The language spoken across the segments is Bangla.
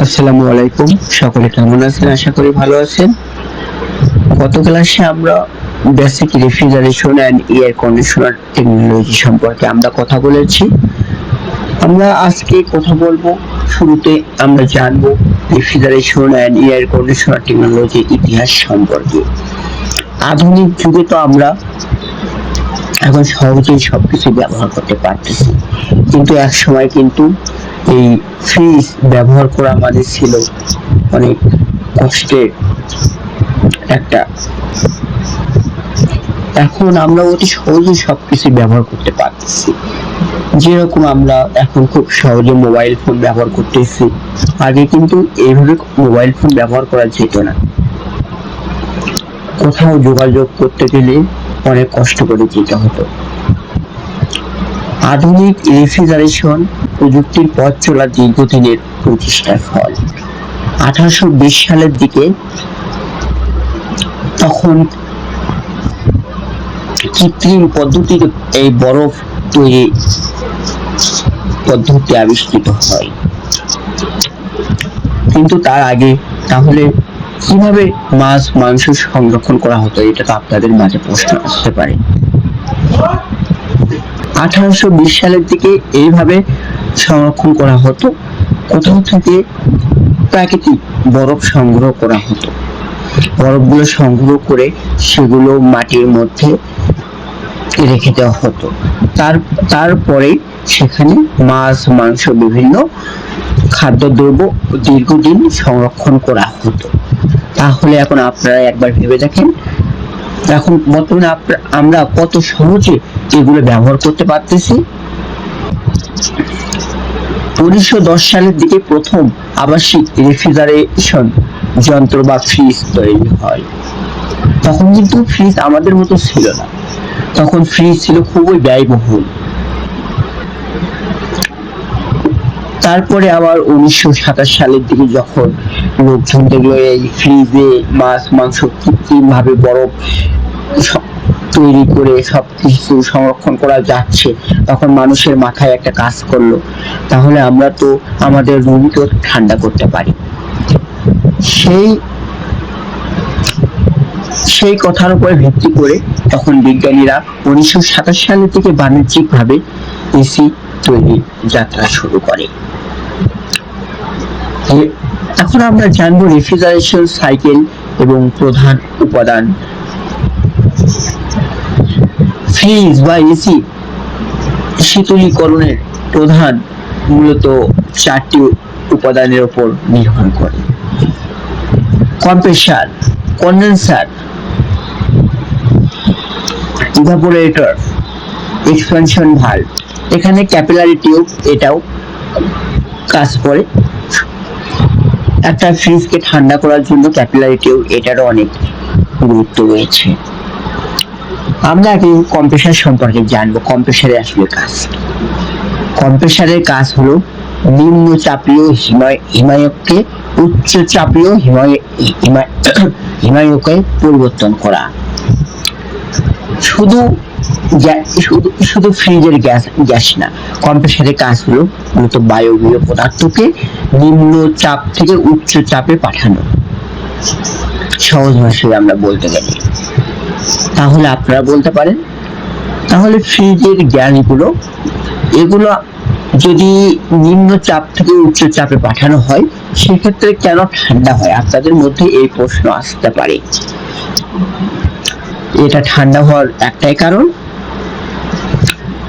আসসালামু আলাইকুম। সকলে কেমন আছেন? আশা করি ভালো আছেন। গত ক্লাসে আমরা basic refrigeration and air conditioner technology সম্পর্কে আমরা কথা বলেছি। আমরা আজকে কথা বলবো, শুরুতে আমরা জানবো রেফ্রিজারেশন অ্যান্ড এয়ার কন্ডিশনার টেকনোলজির ইতিহাস সম্পর্কে। আধুনিক যুগে তো আমরা এখন সহজেই সবকিছু ব্যবহার করতে পারতেছি, কিন্তু এক সময় কিন্তু এই ফ্রিজ ব্যবহার করা মানে ছিল অনেক কষ্টের একটা। এখন আমরা অতি সহজে সবকিছু ব্যবহার করতে পারতেছি। যেরকম আমরা এখন খুব সহজে মোবাইল ফোন ব্যবহার করতেছি, আগে কিন্তু এইভাবে মোবাইল ফোন ব্যবহার করা যেত না। কোথাও যোগাযোগ করতে গেলে অনেক কষ্ট করে যেতে হতো। আধুনিক রেফ্রিজারেশন প্রযুক্তির পথ চলা দীর্ঘদিনের প্রচেষ্টার ফল। 1820 সালের দিকে তখন কৃত্রিম পদ্ধতিতে এই বরফ তৈরি পদ্ধতি আবিষ্কৃত হয়। কিন্তু তার আগে তাহলে কিভাবে মাছ মাংস সংরক্ষণ করা হতো, এটা তো আপনাদের মাঝে প্রশ্ন আসতে পারে। 1820 সালের দিকে এইভাবে সংরক্ষণ করা হতো। কোথাও থেকে প্রাকৃতিক বরফ সংগ্রহ করা হতো। বরফগুলো সংগ্রহ করে সেগুলো মাটির মধ্যে রেখে দেওয়া হতো। তারপরে সেখানে মাছ মাংস বিভিন্ন খাদ্যদ্রব্য দীর্ঘদিন সংরক্ষণ করা হতো। তাহলে এখন আপনারা একবার ভেবে দেখেন, এখন বর্তমানে আমরা কত সহজে এগুলো ব্যবহার করতে পারতেছি। 1910 সালের দিকে প্রথম আবাসিক রেফ্রিজারেশন যন্ত্র বা ফ্রিজ তৈরি হয়। তখন কিন্তু ফ্রিজ আমাদের মতো ছিল না, তখন ফ্রিজ ছিল খুবই ব্যয়বহুল। তারপরে আবার 1927 সালের দিকে যখন লোকজন দেখলো এই ফ্রিজে মাছ মাংস কৃত্রিম ভাবে বরফ তৈরি করে সবকিছু সংরক্ষণ করা যাচ্ছে, তখন মানুষের মাথায় একটা কাজ করলো, তাহলে আমরা তো আমাদের রুমকেও ঠান্ডা করতে পারি। সেই কথার উপরে ভিত্তি করে তখন বিজ্ঞানীরা 1927 সাল থেকে বাণিজ্যিক ভাবে এসি তৈরির যাত্রা শুরু করে। এখন আমরা জানবো রেফ্রিজারেশন সাইকেল এবং প্রধান উপাদান। ফ্রিজ বা এসি শীতলীকরণের প্রধান মূলত 4টি উপাদানের উপর নির্ভর করে। Compressor, condenser, evaporator, expansion valve. এখানে ক্যাপিলারি টিউব এটাও কাজ করে। একটা ফ্রিজকে ঠান্ডা করার জন্য ক্যাপিলারি টিউব এটারও অনেক গুরুত্ব রয়েছে। আমরা আগে কম্প্রেসার সম্পর্কে জানবো। কম্প্রেসারের আসলে কাজ, কম্প্রেসারের কাজ হলো নিম্ন চাপীয় হিমায়ককে উচ্চ চাপীয় হিমায়কে পরিবর্তন করা। শুধু ফ্রিজের গ্যাস না, কম্প্রেসারের কাজ হলো মূলত বায়বীয় পদার্থকে নিম্ন চাপ থেকে উচ্চ চাপে পাঠানো, সহজ ভাষায় আমরা বলতে গেলে। তাহলে আপনারা বলতে পারেন, তাহলে ফ্রিজের গ্যাসগুলো এগুলো যদি নিম্ন চাপ থেকে উচ্চ চাপে পাঠানো হয়, সেক্ষেত্রে কেন ঠান্ডা হয়? আপনাদের মধ্যে এই প্রশ্ন আসতে পারে। এটা ঠান্ডা হওয়ার একটাই কারণ,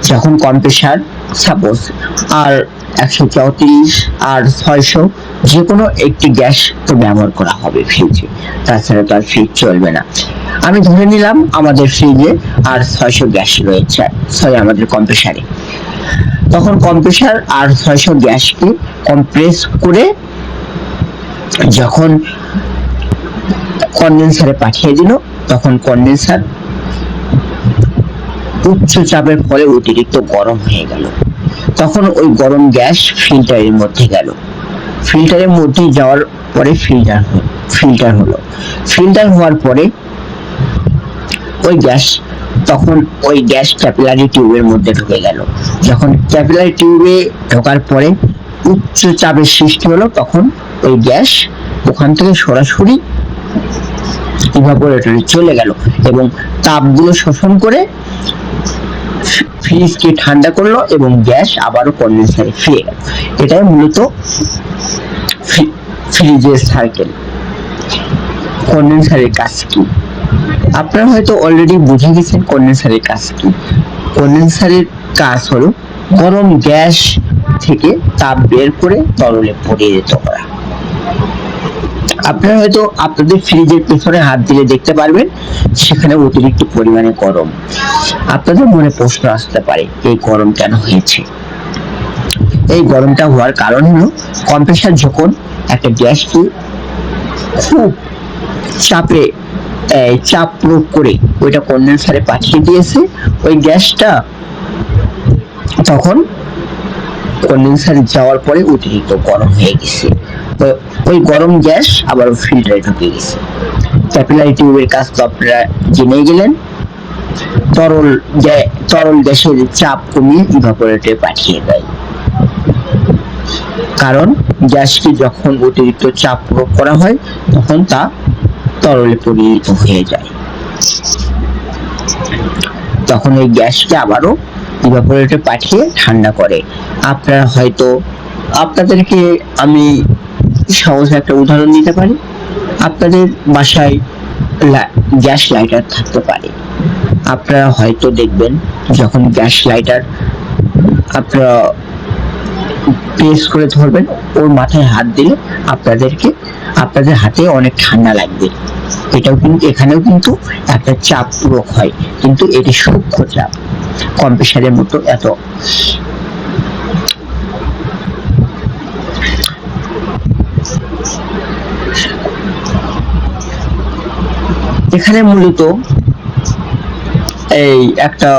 যখন কম্প্রেসার সাপোজ আর 134 আর 600 যে কোনো একটি গ্যাস তো ব্যবহার করা হবে ফ্রিজে, তাছাড়া তো আর ফ্রিজ চলবে না। আমি ধরে নিলাম আমাদের ফ্রিজে আর 600 গ্যাস রয়েছে, আমাদের কম্প্রেসারে। তখন কম্প্রেসার আর 600 গ্যাসকে কম্প্রেস করে যখন কন্ডেন্সারে পাঠিয়ে দিল, তখন কন্ডেন্সার উচ্চ চাপের ফলে অতিরিক্ত গরম হয়ে গেল। তখন ওই গরম গ্যাস ফিল্টারের মধ্যে গেল। ফিল্টারের মধ্যে যাওয়ার পরে ফিল্টার হলো। ফিল্টার হওয়ার পরে ওই গ্যাস ক্যাপিলারি টিউবের মধ্যে ঢুকে গেল। যখন ক্যাপিলারি টিউবে ঢোকার পরে উচ্চ চাপের সৃষ্টি হলো, তখন ওই গ্যাস ওখান থেকে সরাসরি ইভাপোরেটরে চলে গেল এবং তাপগুলো শোষণ করে ফ্রিজকে ঠান্ডা করলো এবং গ্যাস আবারও কন্ডেন্সারে ফিরে গেল। এটাই মূলত ফ্রিজের সার্কেল। কন্ডেন্সারের কাজ কি আপনারা হয়তো অলরেডি বুঝে গেছেন। কন্ডেন্সারের কাজ কি? কন্ডেন্সারের কাজ হলো গরম গ্যাস থেকে তাপ বের করে তরলে পরিণত করা। আপনারা হয়তো আপনাদের ফ্রিজের পেছনে হাত দিলে দেখতে পারবেন সেখানে অতিরিক্ত পরিমাণে গরম। আপনাদের মনে প্রশ্ন আসতে পারে এই গরম কেন হয়েছে? এই গরমটা হওয়ার কারণ হলো কম্প্রেসার যখন একটা গ্যাসকে খুব চাপ প্রয়োগ করে ওইটা কন্ডেন্সারে পাঠিয়ে দিয়েছে, ওই গ্যাসটা তখন কন্ডেন্সারে যাওয়ার পরে অতিরিক্ত গরম হয়ে গেছে। ওই গরম গ্যাস আবার ফিল্টারে ঢুকে গেছে। ক্যাপিলারি টিউবের কাজ তো আপনারা জেনে গেলেন। তরল গ্যাসের চাপ কমিয়ে ইভাপোরেটরে পাঠিয়ে দেয়। কারণ গ্যাসকে যখন অতিরিক্ত চাপ প্রয়োগ করা হয় তখন তা তরলে পরিণত হয়ে যায়। তখন ওই গ্যাসকে আবারও ইভাপোরেটরে পাঠিয়ে ঠান্ডা করে। আপনারা হয়তো আপনাদেরকে আমি সহজ একটা উদাহরণ দিতে পারি। আপনাদের বাসায় গ্যাস লাইটার থাকতে পারে। আপনারা হয়তো দেখবেন যখন গ্যাস লাইটার আপনারা প্রেস করে ধরবেন, ওর মাথায় হাত দিলে আপনাদের হাতে অনেক ঠান্ডা লাগবে। এখানেও কিন্তু একটা চাপ প্রয়োগ হয়, কিন্তু এটি সূক্ষ্ম চাপ, কম্প্রেসারের মতো এত এখানে মূলত এই একটা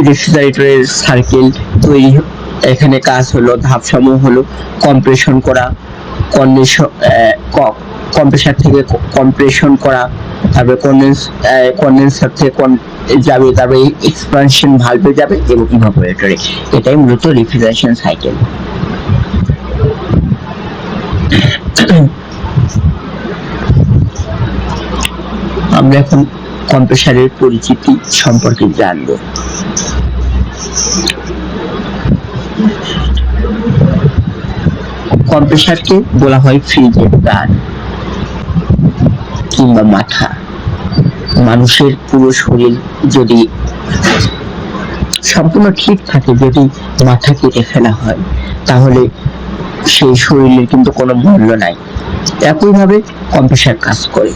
রেফ্রিজারেটরের সার্কেল তৈরি। এখানে কাজ হলো ধাপসমূহ হলো কম্প্রেশন করা, কম্প্রেসার থেকে কম্প্রেশন করা, তারপরে কন্ডেন্সার থেকে যাবে, তারপরে এক্সপানশন ভালভে যাবে এবং ইভাপোরেটরে। এটাই মূলত রেফ্রিজারেশন সাইকেল। আমরা এখন কম্প্রেসারের পরিচিতি সম্পর্কে জানব। কম্প্রেসারকে বলা হয় ফ্রিজের প্রাণ কিংবা মাথা। মানুষের পুরো শরীর যদি সম্পূর্ণ ঠিক থাকে, যদি মাথা কেটে ফেলা হয় তাহলে সেই শরীরের কিন্তু কোনো মূল্য নাই। একইভাবে কম্প্রেসার কাজ করে।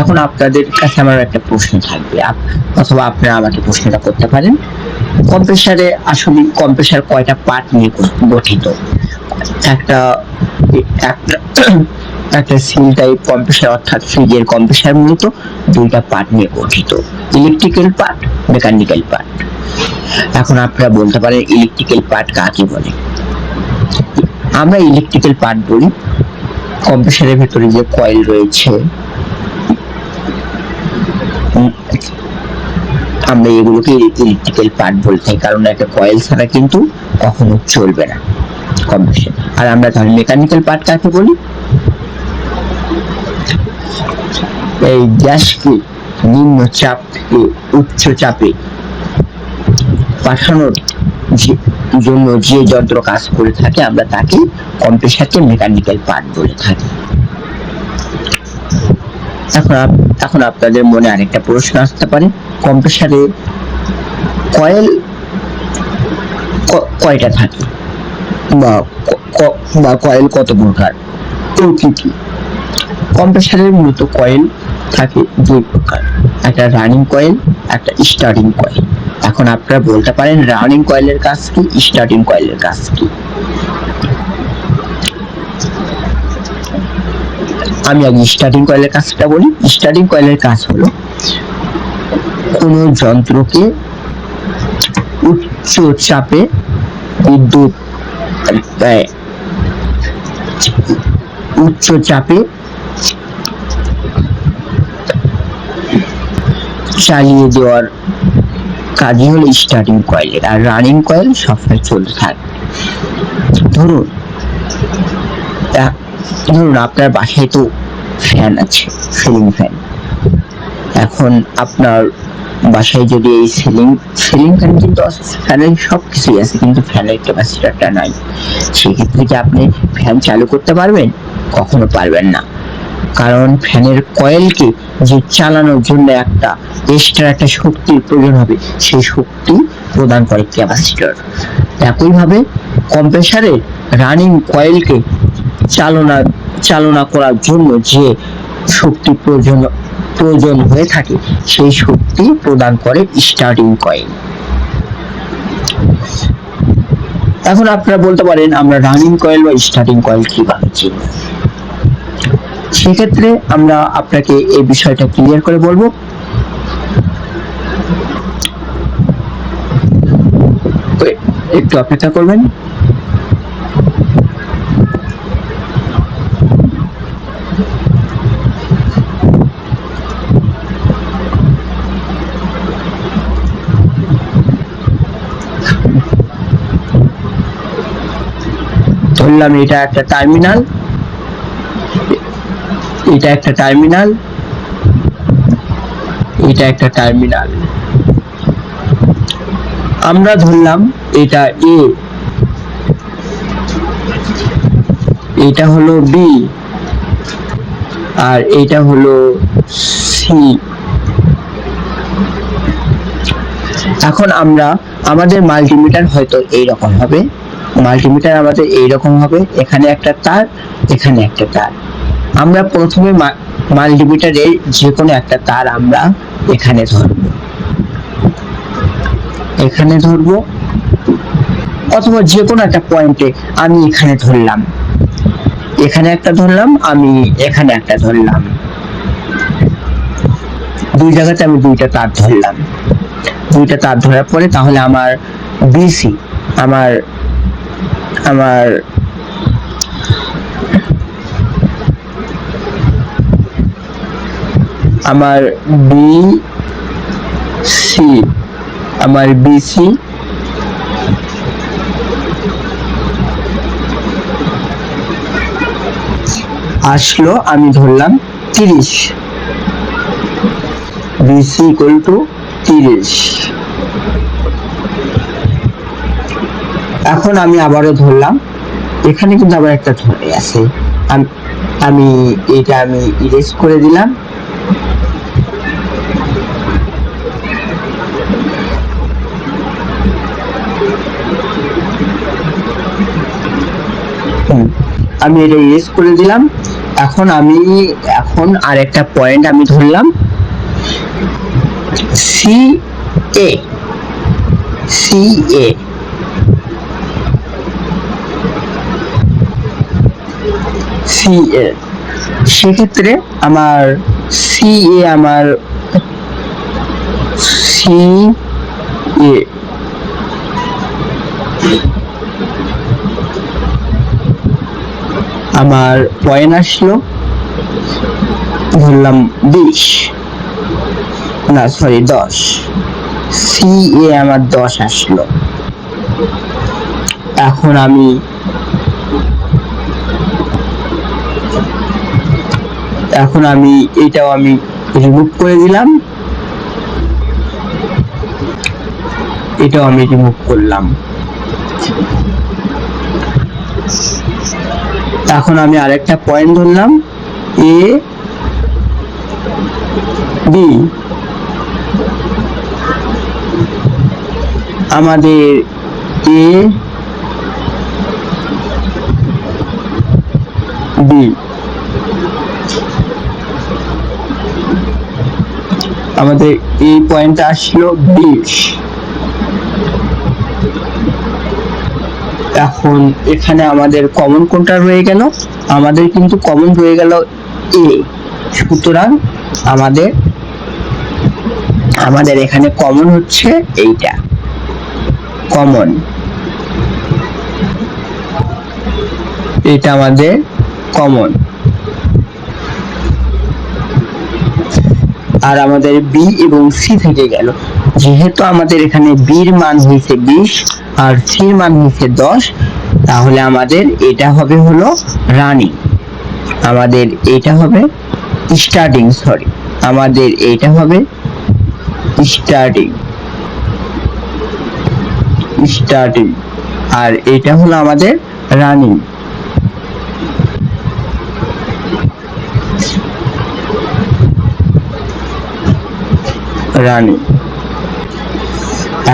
এখন আপনাদের কাছে আমার একটা প্রশ্ন থাকবে, অথবা আপনারা আমাকে প্রশ্নটা করতে পারেন। কম্প্রেসার কয়টা পার্ট নিয়ে গঠিত? একটা সিল টাইপ কম্প্রেসার অর্থাৎ ফ্রিজের কম্প্রেসার মূলত দুইটা পার্ট নিয়ে গঠিত, ইলেকট্রিক্যাল পার্ট, মেকানিক্যাল পার্ট। এখন আপনারা বলতে পারেন ইলেকট্রিক্যাল পার্ট কাকে বলে? আমরা ইলেকট্রিক্যাল পার্ট বলি কম্প্রেসারের ভেতরে যে কয়েল রয়েছে, আমরা এগুলোকে ইলেকট্রিক্যাল পার্ট বলে থাকি, কারণ একটা কয়েল ছাড়া কিন্তু কখনো চলবে না কম্প্রেসার। আর আমরা তাহলে মেকানিক্যাল পার্ট কাকে বলি? এই গ্যাসকে নিম্ন চাপ থেকে উচ্চ চাপে পাঠানোর জন্য যে যন্ত্র কাজ করে থাকে আমরা তাকে কম্প্রেসারকে মেকানিক্যাল পার্ট বলে থাকি। এখন আপনাদের মনে আরেকটা প্রশ্ন আসতে পারে, কম্প্রেসারে কয়েল কয়টা থাকে বা কয়েল কত প্রকার, কি? কম্প্রেসারের মূলত কয়েল থাকে দুই প্রকার, একটা রানিং কয়েল, একটা স্টার্টিং কয়েল। এখন আপনারা বলতে পারেন রানিং কয়েলের কাজ কি, স্টার্টিং কয়েলের কাজ কি? আমি আগে স্টার্টিং কয়েলের কাজটা বলি। স্টার্টিং কয়েলের কাজ হলো কোন যন্ত্রকে উচ্চ চাপে বিদ্যুৎ উচ্চ চাপে চালিয়ে দেওয়ার কাজই হলো স্টার্টিং কয়েলের, আর রানিং কয়েল সবসময় চলতে থাকে। ধরুন আপনার বাসায় তো ফ্যান আছে, সিলিং ফ্যান। এখন আপনার বাসায় যদি এই সিলিং ফ্যান কিন্তু ফ্যানের সবকিছুই আছে, কিন্তু ফ্যানের ক্যাপাসিটরটা নাই, সেক্ষেত্রে কি আপনি ফ্যান চালু করতে পারবেন? কখনো পারবেন না, কারণ ফ্যানের কয়েলকে যে চালানোর জন্য এক্সট্রা একটা শক্তির প্রয়োজন হবে, সেই শক্তি প্রদান করে ক্যাপাসিটর। একইভাবে কম্প্রেসারের রানিং কয়েলকে চালনা করার জন্য যে শক্তি প্রয়োজন হয়ে থাকে, সেই শক্তি প্রদান করে স্টার্টিং কয়েল। এখন আপনারা বলতে পারেন, আমরা রানিং কয়েল বা স্টার্টিং কয়েল কিভাবে চিনব? সেক্ষেত্রে আমরা আপনাকে এই বিষয়টা ক্লিয়ার করে বলবো। একটু অপেক্ষা করবেন। ধরলাম এটা একটা টার্মিনাল, এটা একটা টার্মিনাল, এটা একটা টার্মিনাল। আমরা ধরলাম এটা এ, এটা হলো বি, আর এটা হলো সি। এখন আমাদের মাল্টিমিটার হয়তো এইরকম হবে, মাল্টিমিটার আমাদের এইরকম হবে, এখানে একটা তার, এখানে একটা তার। আমরা প্রথমে মাল্টিমিটারের যে কোনো একটা তার আমরা এখানে ধরবো, অথবা যে কোনো একটা পয়েন্টে আমি এখানে ধরলাম, এখানে একটা ধরলাম, আমি এখানে একটা ধরলাম, দুই জায়গাতে আমি দুইটা তার ধরলাম। দুইটা তার ধরার পরে তাহলে আমার বিসি, আমার বিসি আসলো, আমি ধরলাম 30, বিসি ইকুয়াল টু 30। এখন আমি আবারও ধরলাম, এখানে কিন্তু আবার একটা ধরে আছে, আমি ইরেজ করে দিলাম। আমি এটা ইরেজ করে দিলাম। এখন আর একটা পয়েন্ট আমি ধরলাম, সি এ। সেক্ষেত্রে আমার সি এ আমার পয়েন্ট আসলো, ধরলাম 20, না সরি 10, সি এ আমার 10 আসলো। এখন আমি এটাও আমি রিমুভ করে দিলাম, এটাও আমি রিমুভ করলাম। এখন আমি আরেকটা পয়েন্ট ধরলাম, এ বি। আমাদের এ বি, আমাদের এই পয়েন্টটা আসলো 20। এখন এখানে আমাদের কমন কোনটা রয়ে গেল? আমাদের কিন্তু কমন রয়ে গেল এ। সুতরাং আমাদের এখানে কমন হচ্ছে এইটা, কমন, এটা আমাদের কমন। আর আমাদের বি এবং সি থেকে গেল, যেহেতু আমাদের এখানে বির মান হয়েছে 20 আর সির মান হয়েছে 10, তাহলে আমাদের এটা হবে হলো রানিং, আমাদের এটা হবে স্টার্টিং, আমাদের এটা হবে স্টার্টিং আর এটা হলো আমাদের রানিং।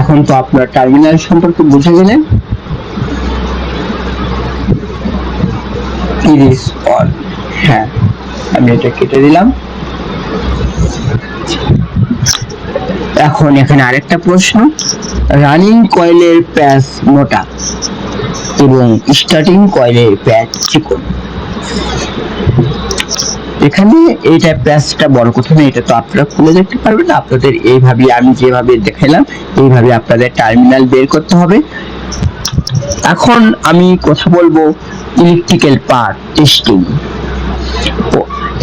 এখন তো আপনার টার্মিনাল সম্পর্কে বুঝে গেলেন। ইজ অন, হ্যাঁ আমি এটা কেটে দিলাম। এখন এখানে আরেকটা প্রশ্ন, রানিং কয়েলের প্যাচ মোটা এবং স্টার্টিং কয়েলের প্যাচ চিকন। এখানে এইটা প্যাচটা বড় কথা না, এটা তো আপনারা খুলে দেখতে পারবেন না, আপনাদের এইভাবে আমি যেভাবে দেখাইলাম এইভাবে আপনাদের টার্মিনাল বের করতে হবে। এখন আমি কথা বলবো ইলেকট্রিক্যাল পার্ট টেস্টিং।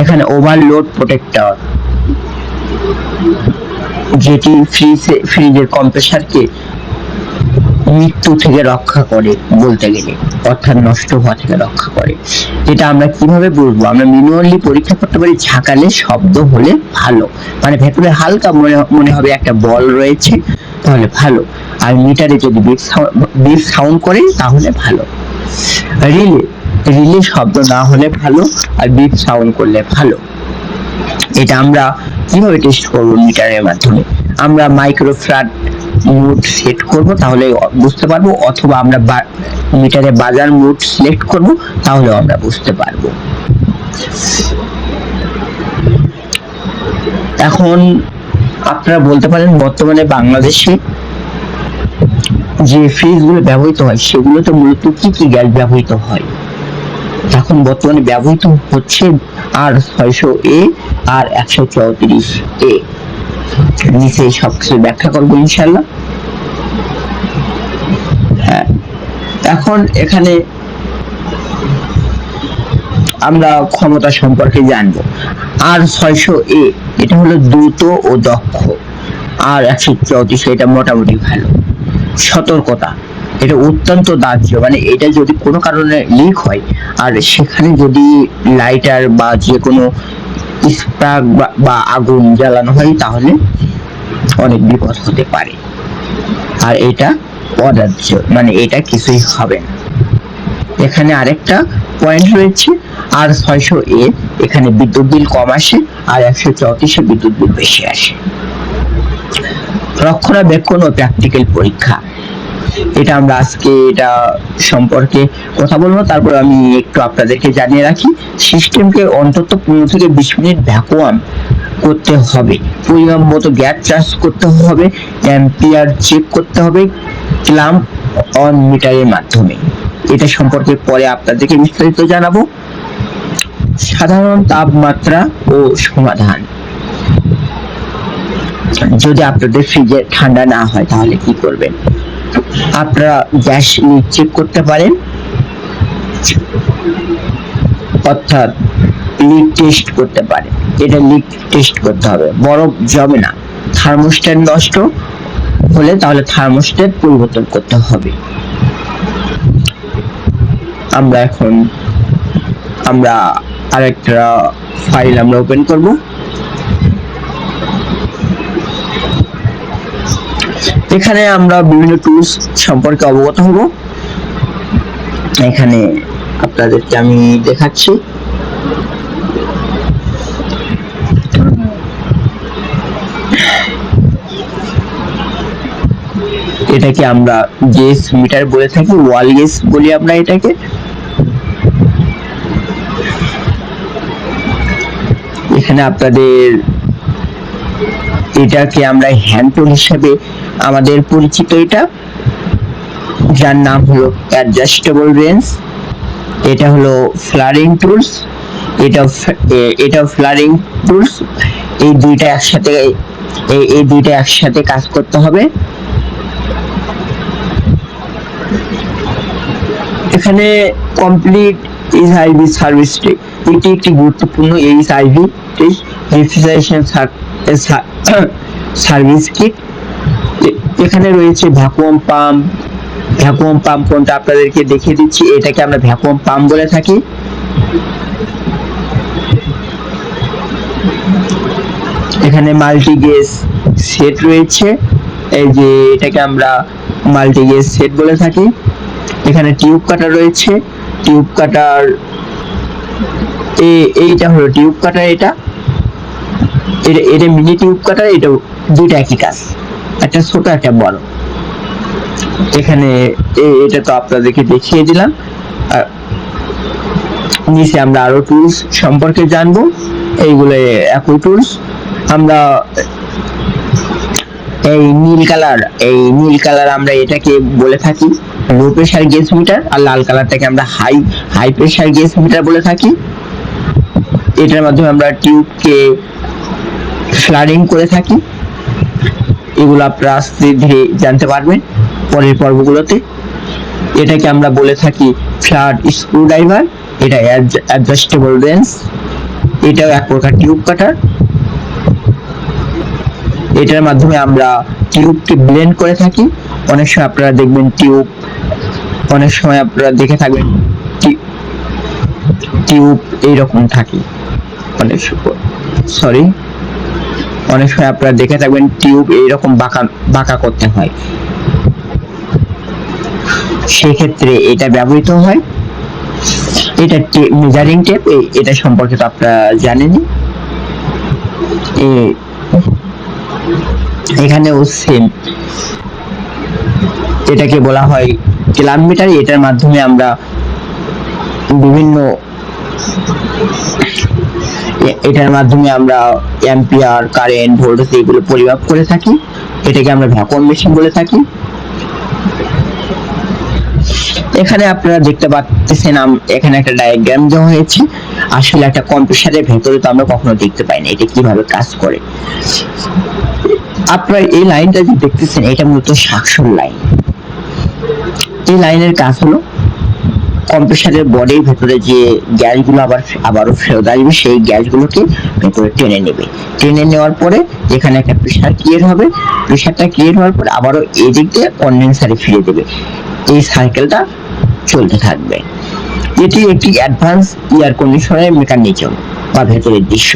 এখানে ওভারলোড প্রোটেক্টর, যেটি ফ্রিজের কম্প্রেসারকে মৃত্যু থেকে রক্ষা করে, বলতে গেলে অর্থাৎ নষ্ট হওয়া থেকে রক্ষা করে। এটা আমরা কিভাবে বুঝবো? আমরা ম্যানুয়ালি পরীক্ষা করতে পারি, ঝাঁকালে শব্দ হলে ভালো, মানে ভেতরে হালকা মনে হবে একটা বল রয়েছে তাহলে ভালো, আর মিটারে যদি বিপ সাউন্ড করে তাহলে ভালো। রিলে শব্দ না হলে ভালো আর বিপ সাউন্ড করলে ভালো। এটা আমরা কিভাবে টেস্ট করব? মিটারের মাধ্যমে আমরা মাইক্রোফ্যারাড মোড সেট করব, তাহলে বুঝতে পারবো, অথবা আমরা মিটারে বাজার মোড সিলেক্ট করব, তাহলে আমরা বুঝতে পারবো। এখন আপনারা বলতে পারেন বর্তমানে বাংলাদেশে যে ফ্রিজগুলো ব্যবহৃত হয় সেগুলোতে মূলত কি কি গ্যাস ব্যবহৃত হয়? এখন বর্তমানে ব্যবহৃত হচ্ছে R600A আর 134A। নিচে সবকিছু ব্যাখ্যা করবো ইনশাল্লাহ। হ্যাঁ, এখন এখানে আমরা ক্ষমতা সম্পর্কে জানবো। R600A এটা হলো দ্রুত ও দক্ষ, আর 134 এটা মোটামুটি ভালো। সতর্কতা, এটা অত্যন্ত দাহ্য, মানে এটা যদি কোনো কারণে লিক হয় আর সেখানে যদি লাইটার বা যে কোনো স্পার্ক বা আগুন জ্বালানো হয় তাহলে অনেক বিপদ হতে পারে। আর এটা অদাহ্য, মানে এটা কিছুই হবে না। এখানে আরেকটা পয়েন্ট রয়েছে, R600A এখানে বিদ্যুৎ বিল কম আসে আর 134 বিদ্যুৎ বিল বেশি আসে। রক্ষণাবেক্ষণ ও প্র্যাকটিক্যাল পরীক্ষা, এটা আমরা আজকে এটা সম্পর্কে কথা বলবো। তারপর আমি একটু আপনাদেরকে জানিয়ে রাখি, সিস্টেমকে অন্তত 15 থেকে 20 মিনিট ভ্যাকুয়াম করতে হবে, পরিমাণ মতো গ্যাস চার্জ করতে হবে, অ্যাম্পিয়ার চেক করতে হবে ক্লাম্প অন মিটারের মাধ্যমে। এটা সম্পর্কে পরে আপনাদেরকে বিস্তারিত জানাবো। সাধারণ তাপমাত্রা ও সমাধান, যদি আপনাদের ফ্রিজে ঠান্ডা না হয় তাহলে কি করবেন? আপনারা গ্যাস লিক চেক করতে পারেন, অর্থাৎ লিক টেস্ট করতে পারেন। এটা লিক টেস্ট করতে হবে, বরফ জমে না, থার্মোস্ট্যাট নষ্ট হলে তাহলে থার্মোস্ট্যাট পরিবর্তন করতে হবে। আমরা আরেকটা ফাইল আমরা ওপেন করব। এখানে আমরা বিভিন্ন টুলস সম্পর্কে অবগত হব। এখানে আপনাদেরকে আমি দেখাচ্ছি। এটাকে আমরা গেজ মিটার বলে থাকি, ওয়াল গেজ বলি আমরা এটাকে। এখানে আপনাদের এটাকে আমরা হ্যান্ড টুল হিসেবে আমাদের পরিচিত, এটা যার নাম হলো অ্যাডজাস্টেবল রেঞ্জ। এটা হলো ফ্লারিং টুলস, এটা ফ্লারিং টুলস। এই দুইটা একসাথে কাজ করতে হবে। এখানে কমপ্লিট এইচআইভি সার্ভিস, এটি একটি গুরুত্বপূর্ণ এইচআইভি রেফ্রিজারেশন সার্ভিস কিট। এখানে রয়েছে ভ্যাকুয়াম পাম্প। ভ্যাকুয়াম পাম্প কোনটা আপনাদেরকে দেখিয়ে দিচ্ছি, এটাকে আমরা ভ্যাকুয়াম পাম্প বলে থাকি। এখানে মাল্টি গেজ সেট রয়েছে, এই যে এটাকে আমরা মাল্টি গেজ সেট বলে থাকি। এখানে টিউব কাটার রয়েছে, টিউব কাটার এইটা হলো টিউব কাটার, এটা মিনি টিউব কাটার, এটা দুইটা একই কাজ, একটা ছোট একটা বড়। এখানে এটা তো আপনাদেরকে দেখিয়ে দিলাম। আর নিচে আমরা আরো টুলস সম্পর্কে জানবো, এইগুলো একই টুলস। আমরা এই নীল কালার আমরা এটাকে বলে থাকি লো প্রেসার গেজ মিটার, আর লাল কালারটাকে আমরা হাই প্রেসার গেজ মিটার বলে থাকি। এটার মাধ্যমে আমরা টিউবকে ফ্লাডিং করে থাকি। এগুলো আপনারা আস্তে ধীরে জানতে পারবেন পরের পর্বগুলোতে। এটাকে আমরা বলে থাকি ফ্ল্যাট স্ক্রু ড্রাইভার, এটা অ্যাডজাস্টেবল রেঞ্জ, এটাও এক প্রকার টিউব কাটার। এটার মাধ্যমে আমরা টিউবকে ব্লেন্ড করে থাকি। অনেক সময় আপনারা দেখবেন টিউব, অনেক সময় আপনারা দেখে থাকবেন টিউব এইরকম থাকে, অনেক সময় আপনারা দেখে থাকবেন টিউব এইরকম বাঁকা করতে হয়, সেক্ষেত্রে এটা ব্যবহৃত হয়। এটা মেজারিং টেপ, এটা সম্পর্কে তো আপনারা জানেনই। এখানেও সেম, এটাকে বলা হয় ক্লাম্প মিটার। এটার মাধ্যমে আমরা বিভিন্ন অ্যাম্পিয়ার, কারেন্ট, ভোল্টেজ এগুলো পরিমাপ করে থাকি। এটাকে আমরা ভ্যাকুয়াম মেশিন বলে থাকি। এখানে আপনারা দেখতে পাচ্ছেন এখানে একটা ডায়াগ্রাম দেওয়া হয়েছে। আসলে একটা কম্প্রেসারের ভেতরে তো আমরা কখনো দেখতে পাই না এটা কিভাবে কাজ করে। আপনারা এই লাইনটা যে দেখতেছেন এটা মূলত সাকশন লাইন। এই লাইনের কাজ হলো কম্প্রেসারের বডির ভেতরে যে গ্যাসগুলো আবারও ফেরত আসবে, সেই গ্যাসগুলোকে ভেতরে টেনে নেওয়ার পরে এখানে একটা প্রেসার ক্রিয়েট হবে। প্রেসারটা ক্রিয়েট হওয়ার পর আবারও এই দিক দিয়ে কন্ডেন্সারে ফিরে দেবে। এই সাইকেলটা চলতে থাকবে। এটি একটি অ্যাডভান্স এয়ার কন্ডিশনারের মেকানিজম বা ভেতরের দৃশ্য।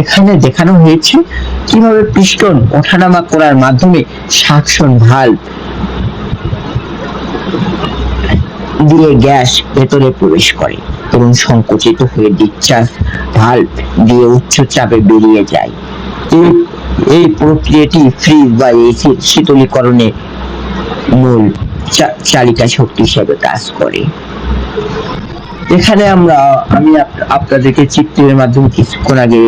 এখানে দেখানো হয়েছে কিভাবে পিস্টন ওঠানামা করার মাধ্যমে সাকশন ভালভ দিয়ে গ্যাস ভেতরে প্রবেশ করে এবং সংকুচিত হয়ে ডিসচার্জ ভালভ দিয়ে উচ্চ চাপে বেরিয়ে যায়। এই প্রক্রিয়াটি ফ্রিজ বা এসির শীতলীকরণে মূল চালিকা শক্তি হিসেবে কাজ করে। এখানে আমি আপনাদেরকে চিত্রের মাধ্যমে কিছুক্ষণ আগে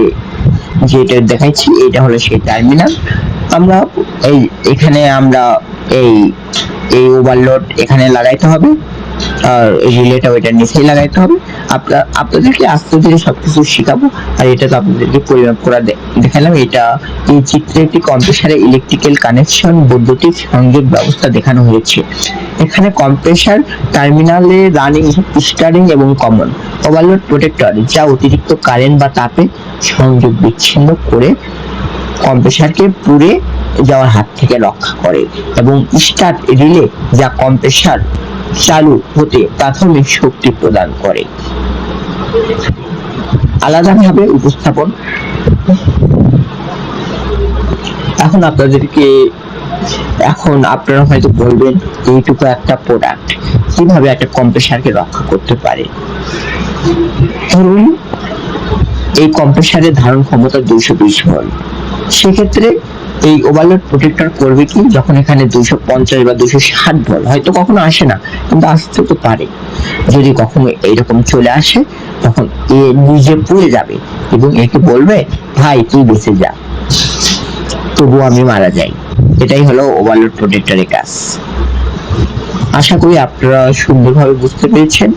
যেটা দেখাইছি, এটা হলো সেই টার্মিনাল। এখানে আমরা এই ওভারলোড এখানে লাগাইতে হবে, আর রিলেটাও এটা নিচেই লাগাইতে হবে। আপনাদেরকে আস্তে ধীরে সবকিছু শিখাবো। আর এটা তো আপনাদেরকে পরিমাপ করা দেখালাম। এই চিত্রে একটি কম্প্রেসারের ইলেকট্রিক্যাল কানেকশন বৈদ্যুতিক সংযোগ ব্যবস্থা দেখানো হয়েছে। এখানে কম্প্রেসার টার্মিনালে রানিং, স্টারিং এবং কমন ওভারলোড প্রোটেক্টর, যা অতিরিক্ত কারেন্ট বা তাপে সংযোগ বিচ্ছিন্ন করে কম্প্রেসারকে পুড়ে যাওয়ার হাত থেকে রক্ষা করে, এবং স্টার্ট রিলে, যা কম্প্রেসার চালু হতে প্রাথমিক শক্তি প্রদান করে। আলাদাভাবে উপস্থাপন। এখন আপনারা হয়তো বলবেন এইটুকু একটা প্রোডাক্ট কিভাবে একটা কম্প্রেসারকে রক্ষা করতে পারে। ধরুন এই কম্প্রেসারের ধারণ ক্ষমতা 220 ভোল্ট, সেক্ষেত্রে এই ওভারলোড প্রোটেক্টর করবে কি, যখন এখানে 250 বা 260 ভোল্ট হয়তো কখনো আসে না, কিন্তু আসতে তো পারে। যদি কখনো এইরকম চলে আসে তখন এ নিজে পুড়ে যাবে এবং একে বলবে ভাই তুই বেঁচে যা, তবু আমি মারা যাই। এটাই হলো ওভারলোড প্রোটেক্টরের কাজ। আশা করি আপনারা সুন্দরভাবে বুঝতে পেরেছেন।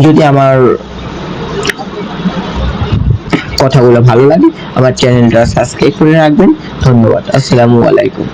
যদি আমার কথাগুলো ভালো লাগে আমার চ্যানেলটা সাবস্ক্রাইব করে রাখবেন। ধন্যবাদ। আসসালামু আলাইকুম।